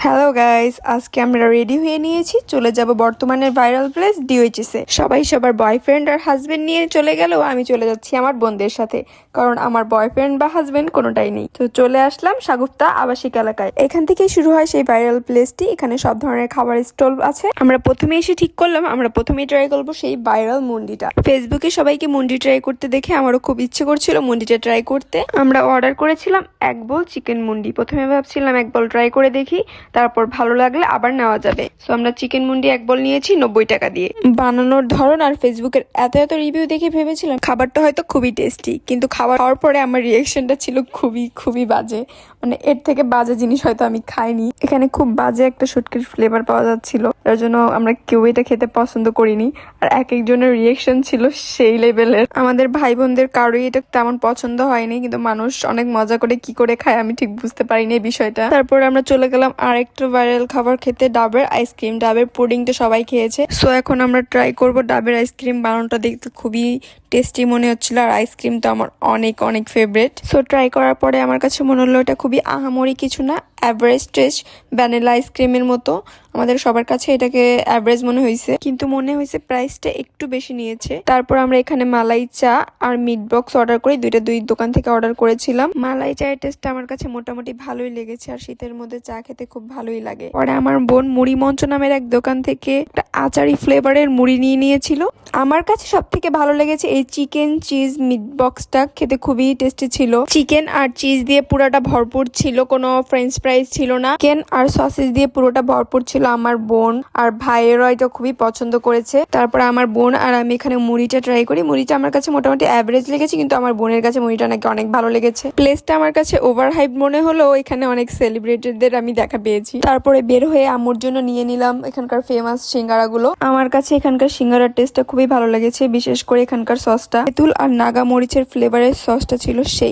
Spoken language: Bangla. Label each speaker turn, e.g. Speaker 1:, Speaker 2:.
Speaker 1: হ্যালো গাইস, আজকে আমরা রেডি হয়ে নিয়েছি, চলে যাব বর্তমানের ভাইরাল প্লেস ডিওএইচএস এ। সবাই সবার বয়ফ্রেন্ড আর হাজবেন্ড নিয়ে চলে গেলেও আমি চলে যাচ্ছি আমার বোনদের সাথে, কারণ আমার বয়ফ্রেন্ড বা হাজবেন্ড কোনোটাই নেই। তো চলে আসলাম সাগুফতা আবাসিক এলাকায়। এখান থেকেই শুরু হয় সেই ভাইরাল প্লেসটি। এখানে সব ধরনের খাবার স্টল আছে। আমরা প্রথমে এসে ঠিক করলাম আমরা প্রথমেই ট্রাই করবো সেই ভাইরাল মুন্ডিটা। ফেসবুকে সবাইকে মুন্ডি ট্রাই করতে দেখে আমারও খুব ইচ্ছে করছিল মুন্ডিটা ট্রাই করতে। আমরা অর্ডার করেছিলাম এক বোল চিকেন মুন্ডি। প্রথমে ভাবছিলাম এক বোল ট্রাই করে দেখি, তারপর ভালো লাগলে আবার নেওয়া যাবে। সো আমরা চিকেন মুন্ডি এক বোল নিয়েছি 90 টাকা দিয়ে। বানানোর ধরন আর ফেসবুকের এত রিভিউ দেখে ভেবেছিলাম খাবারটা হয়তো খুবই টেস্টি, কিন্তু খাওয়ার পরে আমার রিয়াকশনটা ছিল খুবই বাজে। মানে এর থেকে বাজে জিনিস হয়তো আমি খাইনি। এখানে খুব বাজে একটা শুটকির ফ্লেভার পাওয়া যাচ্ছিল, তার জন্য আমরা কেউ এটা খেতে পছন্দ করিনি। আর এক একজনের রিয়াকশন ছিল সেই লেভেলের। আমাদের ভাই বোনদের কারোই এটা তেমন পছন্দ হয়নি, কিন্তু মানুষ অনেক মজা করে কি করে খায় আমি ঠিক বুঝতে পারিনি এই বিষয়টা। তারপর আমরা চলে গেলাম আরেকটা ভাইরাল খাবার খেতে, ডাবের আইসক্রিম। ডাবের পুডিং তো সবাই খেয়েছে, সো এখন আমরা ট্রাই করব ডাবের আইসক্রিম। বানানোটা দেখতে খুবই টেস্টি মনে হচ্ছিল, আর আইসক্রিম তো আমার অনেক ফেভারিট। সো ট্রাই করার পরে আমার কাছে মনে হলো এটা খুবই আহামরি কিছু না, অ্যাভারেজ টেস্ট ভ্যানিলা আইসক্রিমের মতো। আমাদের সবার কাছে এটাকে অ্যাভারেজ মনে হয়েছে, কিন্তু মনে হয়েছে প্রাইসটা একটু বেশি নিয়েছে। তারপর আমরা এখানে মালাই চা আর মিট বক্স অর্ডার করি। দুই দোকান থেকে অর্ডার করেছিলাম। মালাই চায়ের টেস্টটা আমার কাছে মোটামুটি ভালোই লেগেছে, আর শীতের মধ্যে চা খেতে খুব ভালোই লাগে। পরে আমার বোন মুড়ি মঞ্চ নামের এক দোকান থেকে একটা আচারি ফ্লেভারের মুড়ি নিয়ে নিয়েছিল। আমার কাছে সব থেকে ভালো লেগেছে এই চিকেন চিজ মিট বক্সটা, খেতে খুবই টেস্টি ছিল। চিকেন আর চিজ দিয়ে পুরোটা ভরপুর ছিল, কোনো ফ্রেঞ্চ ফ্রাইজ ছিল না। চিকেন আর সসেজ দিয়ে পুরোটা ভরপুর ছিল। আমার বোন আর ভাইয়েরও এটা খুবই পছন্দ করেছে। তারপর আমার বোন আর আমি এখানে মুড়িটা ট্রাই করি। মুড়িটা আমার কাছে মোটামুটি অ্যাভারেজ লেগেছে, কিন্তু আমার বোনের কাছে মুড়িটা নাকি অনেক ভালো লেগেছে। প্লেসটা আমার কাছে ওভার হাইপ মনে হলেও এখানে অনেক সেলিব্রিটিদের আমি দেখা পেয়েছি। তারপরে বের হয়ে আম্মুর জন্য নিয়ে নিলাম এখানকার ফেমাস সিঙ্গারাগুলো। আমার কাছে এখানকার সিঙ্গারার টেস্টটা খুবই ভালো লেগেছে, বিশেষ করে এখানকার সসটা তেঁতুল আর নাগা মরিচের ফ্লেভারের সসটা ছিল সেই।